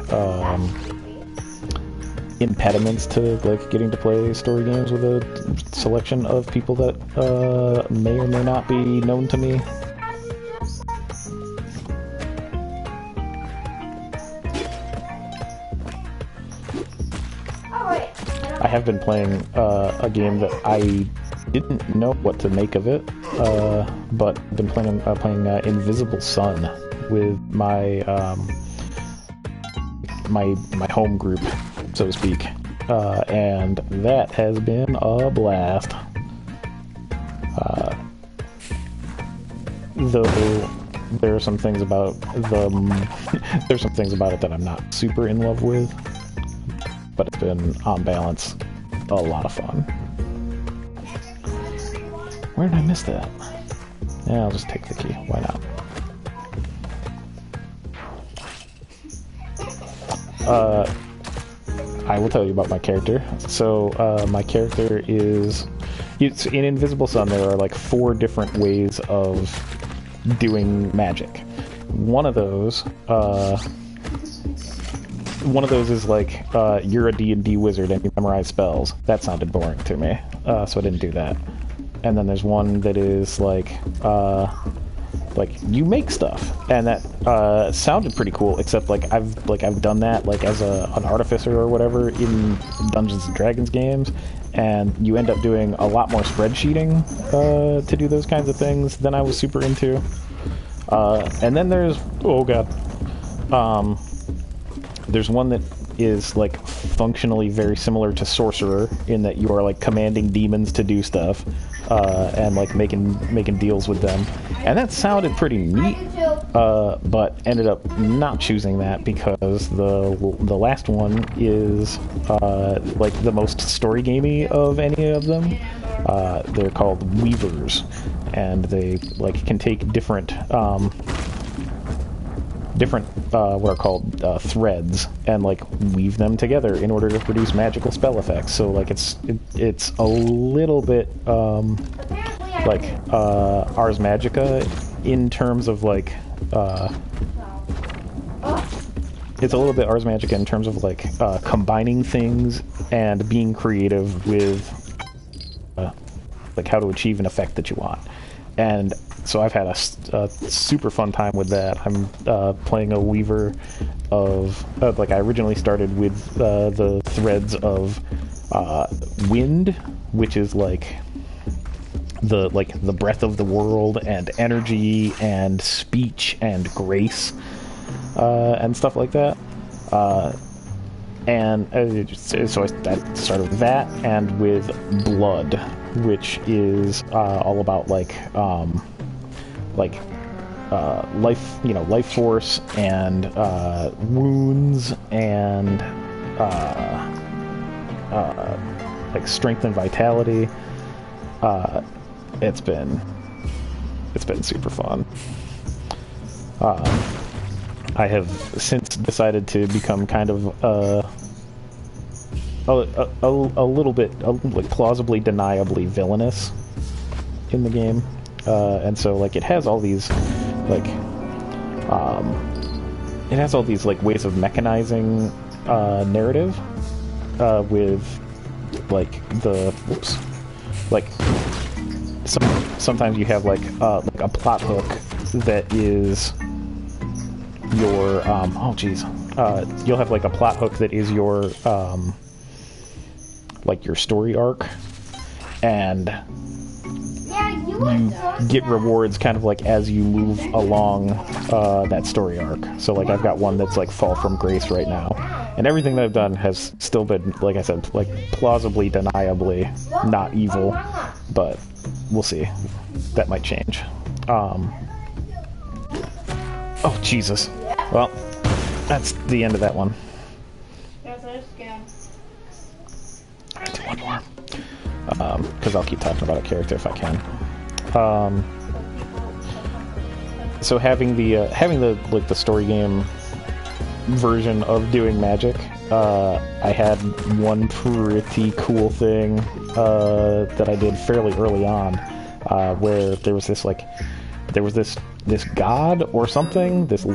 impediments to, like, getting to play story games with a selection of people that, may or may not be known to me. I have been playing, a game that I didn't know what to make of it, but I've been playing Invisible Sun with my my home group, so to speak, and that has been a blast. Though there are some things about there's some things about it that I'm not super in love with, but it's been, on balance, a lot of fun. Where did I miss that? Yeah, I'll just take the key. Why not? I will tell you about my character. So, my character is... in Invisible Sun, there are, like, 4 different ways of doing magic. One of those is like, you're a D&D wizard and you memorize spells. That sounded boring to me, so I didn't do that. And then there's one that is like, like you make stuff, and that sounded pretty cool. Except like I've done that like as an artificer or whatever in Dungeons and Dragons games, and you end up doing a lot more spreadsheeting to do those kinds of things than I was super into. And then there's there's one that is like functionally very similar to Sorcerer in that you are like commanding demons to do stuff and like making deals with them, and that sounded pretty neat, but ended up not choosing that because the last one is like the most story gamey of any of them. They're called Weavers, and they like can take different what are called threads and like weave them together in order to produce magical spell effects. So like it's a little bit like Ars Magica in terms of like it's a little bit Ars Magica in terms of like combining things and being creative with like how to achieve an effect that you want. And so I've had a super fun time with that. I'm playing a weaver of like I originally started with the threads of wind, which is like the breath of the world, and energy and speech and grace and stuff like that. And so I started with that, and with blood, which is all about life, life force and wounds and like strength and vitality. It's been super fun. I have since decided to become kind of a little bit like plausibly deniably villainous in the game, and so like it has all these like ways of mechanizing narrative with like sometimes you have like a plot hook that is your you'll have like a plot hook that is your like your story arc, and you get rewards kind of like as you move along that story arc. So like I've got one that's like Fall from Grace right now, and everything that I've done has still been, like I said, like plausibly deniably not evil, but we'll see. That might change. Oh Jesus. Well, that's the end of that one. I'll do one more. Because I'll keep talking about a character if I can. So having the like the story game version of doing magic, I had one pretty cool thing that I did fairly early on, where there was this god or something, this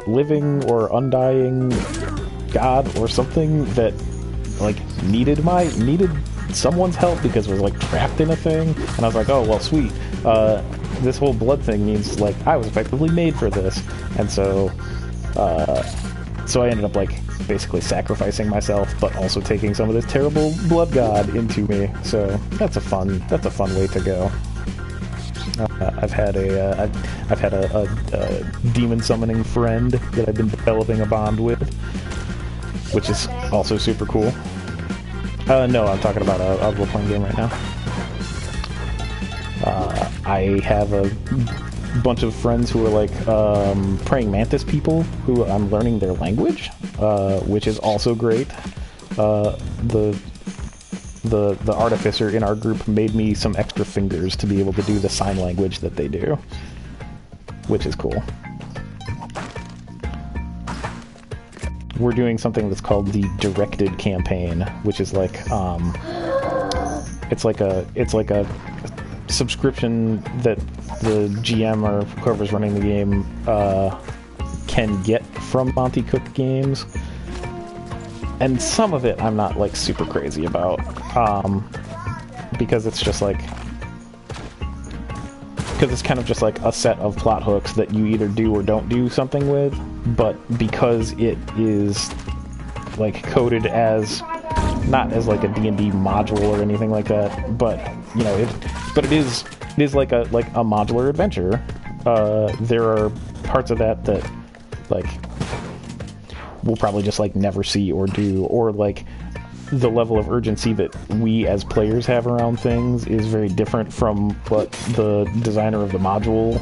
living or undying god or something that like needed someone's help because it was like trapped in a thing, and I was like, oh well, sweet. This whole blood thing means like I was effectively made for this, and so I ended up like basically sacrificing myself, but also taking some of this terrible blood god into me. So that's a fun way to go. I've had a demon summoning friend that I've been developing a bond with, which is also super cool. No, I'm talking about a role-playing game right now. I have a bunch of friends who are like praying mantis people who I'm learning their language, which is also great. The artificer in our group made me some extra fingers to be able to do the sign language that they do, which is cool. We're doing something that's called the directed campaign, which is like it's like a subscription that the GM or whoever's running the game can get from Monty Cook Games. And some of it I'm not like super crazy about, because it's just like because it's kind of just like a set of plot hooks that you either do or don't do something with, but because it is like coded as not as like a D&D module or anything like that, but you know, it is like a modular adventure. There are parts of that like we'll probably just like never see or do, or like the level of urgency that we as players have around things is very different from what the designer of the module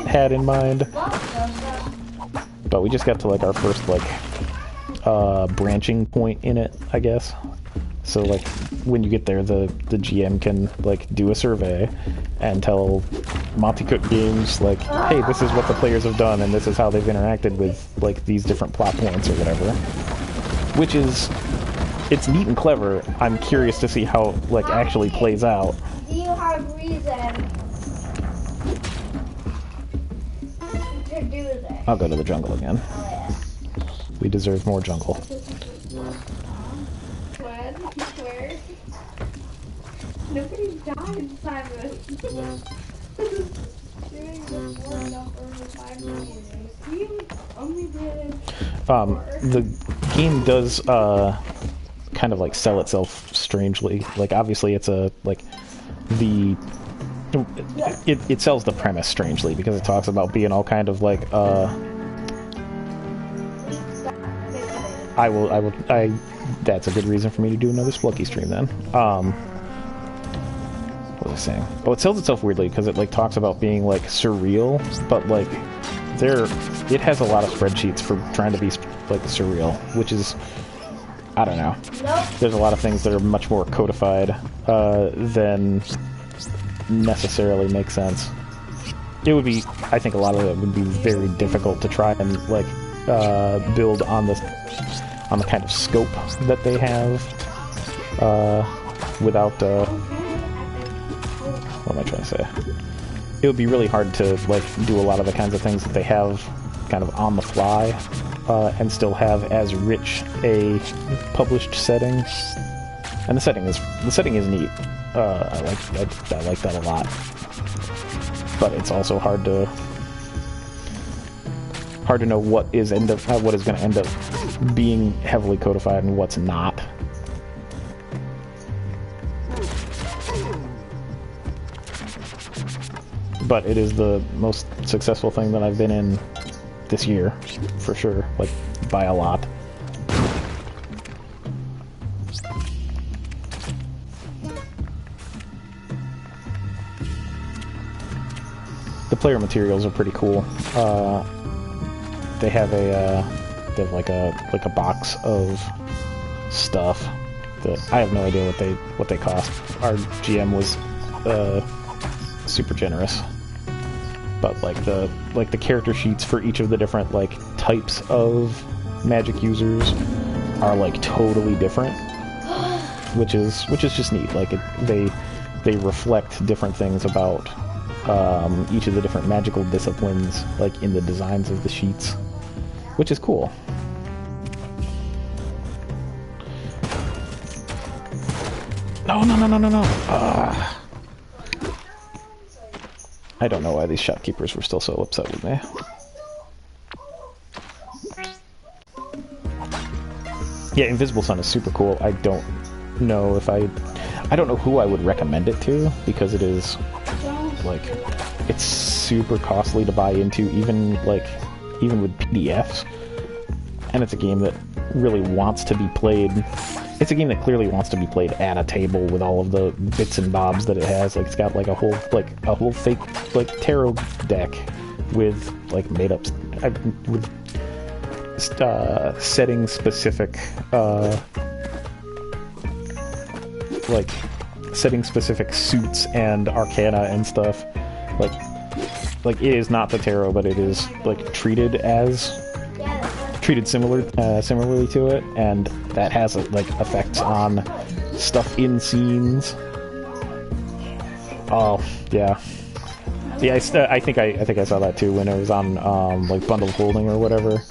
had in mind. But we just got to like our first like branching point in it, I guess. So like when you get there, the GM can like do a survey and tell Monty Cook Games like, hey, this is what the players have done and this is how they've interacted with like these different plot points or whatever. Which is, it's neat and clever. I'm curious to see how like actually plays out. Do you have reason to do this? I'll go to the jungle again. Oh, yeah. We deserve more jungle. When? Where? Nobody's died, Simon. Doing this war number for 5 years. He only did. The game does kind of like sell itself strangely. Like obviously it's a like the it sells the premise strangely because it talks about being all kind of like I that's a good reason for me to do another Splucky stream then. What was I saying? Oh, it sells itself weirdly because it like talks about being like surreal, but like it has a lot of spreadsheets for trying to be like surreal, which is, I don't know. There's a lot of things that are much more codified than necessarily make sense. It would be, I think a lot of it would be very difficult to try and like build on the kind of scope that they have without what am I trying to say? It would be really hard to like do a lot of the kinds of things that they have kind of on the fly and still have as rich a published setting. And the setting is neat. I like that a lot. But it's also hard to know what is going to end up being heavily codified and what's not. But it is the most successful thing that I've been in this year, for sure, like by a lot. The player materials are pretty cool. They have like a box of stuff that I have no idea what they cost. Our GM was super generous. But like the character sheets for each of the different like types of magic users are like totally different, which is just neat. Like they reflect different things about each of the different magical disciplines, like in the designs of the sheets, which is cool. No. I don't know why these shopkeepers were still so upset with me. Yeah, Invisible Sun is super cool. I don't know who I would recommend it to, because it is like it's super costly to buy into, even with PDFs. And it's a game that really wants to be played. It's a game that clearly wants to be played at a table with all of the bits and bobs that it has. Like it's got like a whole fake like tarot deck with like made up with setting specific like setting specific suits and arcana and stuff. Like it is not the tarot, but it is like treated similarly to it, and that has like effects on stuff in scenes. Oh yeah, I think I saw that too when it was on like bundled holding or whatever.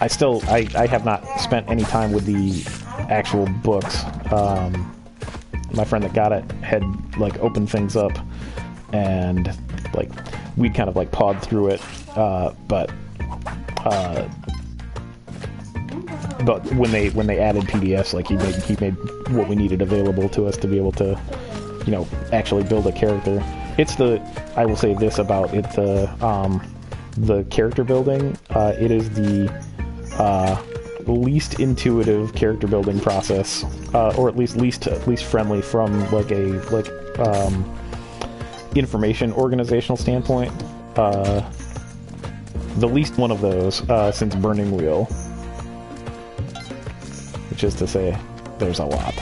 I have not spent any time with the actual books. my friend that got it had like opened things up, and like we'd kind of like pawed through it, but when they added PDFs, like he made what we needed available to us to be able to, you know, actually build a character. I will say this about it, the character building, it is the least intuitive character building process, or at least friendly from like information organizational standpoint. The least one of those since Burning Wheel, which is to say, there's a lot.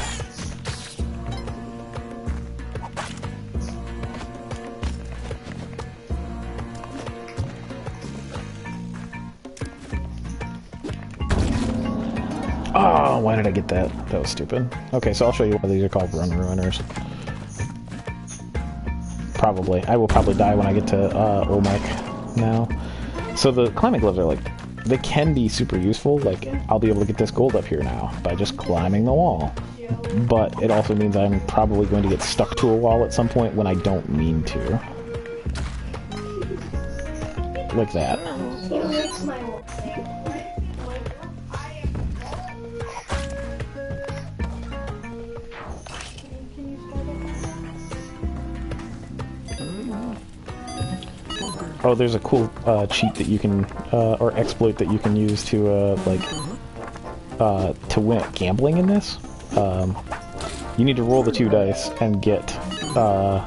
Oh, why did I get that? That was stupid. Okay, so I'll show you why these are called Run Ruiners. Probably. I will probably die when I get to Olmec now. So the climbing gloves are like, they can be super useful. Like, I'll be able to get this gold up here now by just climbing the wall. But it also means I'm probably going to get stuck to a wall at some point when I don't mean to. Like that. Oh, there's a cool cheat that you can, or exploit that you can use to, to win at gambling in this. You need to roll the 2 dice and get an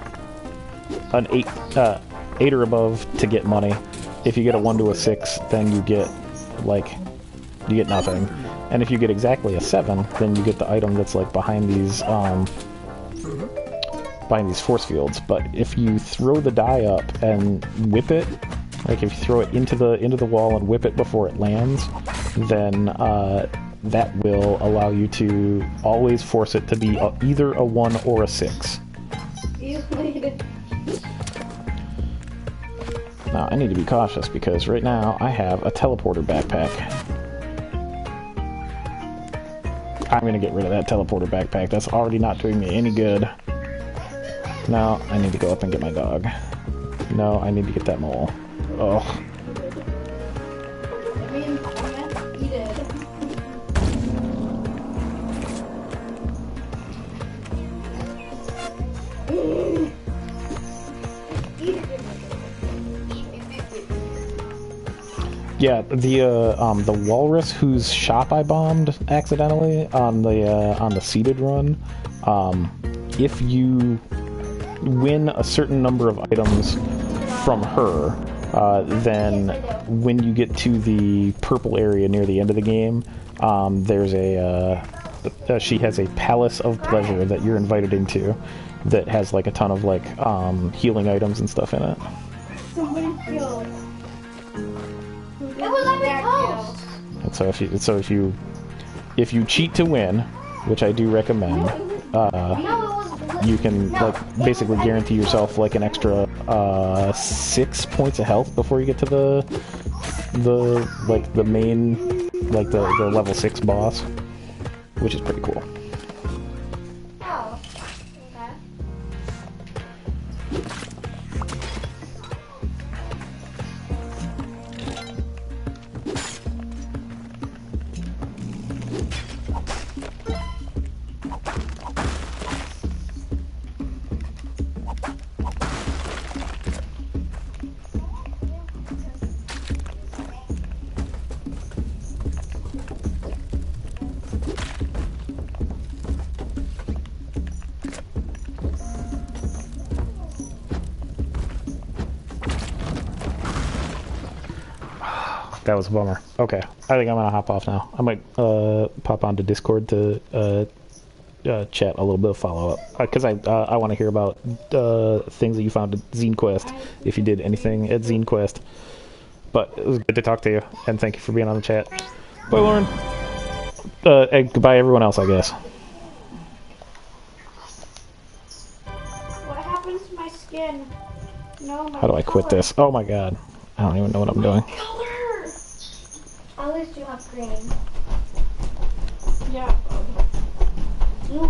8 or above to get money. If you get a 1 to a 6, then you get, like, you get nothing. And if you get exactly a 7, then you get the item that's, like, behind these force fields. But if you throw the die up and whip it, like if you throw it into the wall and whip it before it lands, then that will allow you to always force it to be either a 1 or a 6. Now I need to be cautious because right now I have a teleporter backpack. I'm gonna get rid of that teleporter backpack. That's already not doing me any good. No, I need to go up and get my dog. No, I need to get that mole. Oh. I mean, I meant to eat it. Yeah, the walrus whose shop I bombed accidentally on the seeded run, if you win a certain number of items from her, then when you get to the purple area near the end of the game, there's she has a palace of pleasure that you're invited into that has like a ton of like healing items and stuff in it. Somebody killed. It was on the coast. And so if you cheat to win, which I do recommend, you can like basically guarantee yourself like an extra 6 points of health before you get to the main like the level 6 boss, which is pretty cool. Oh, okay. That was a bummer. Okay, I think I'm gonna hop off now. I might pop onto Discord to chat a little bit of follow up because I want to hear about things that you found at Zine Quest, if you did anything at Zine Quest. But it was good to talk to you, and thank you for being on the chat. Bye, Lauren. And goodbye, everyone else, I guess. What happens to my skin? No, my How do I quit this? Oh my god, I don't even know what I'm doing. color. At least you have green.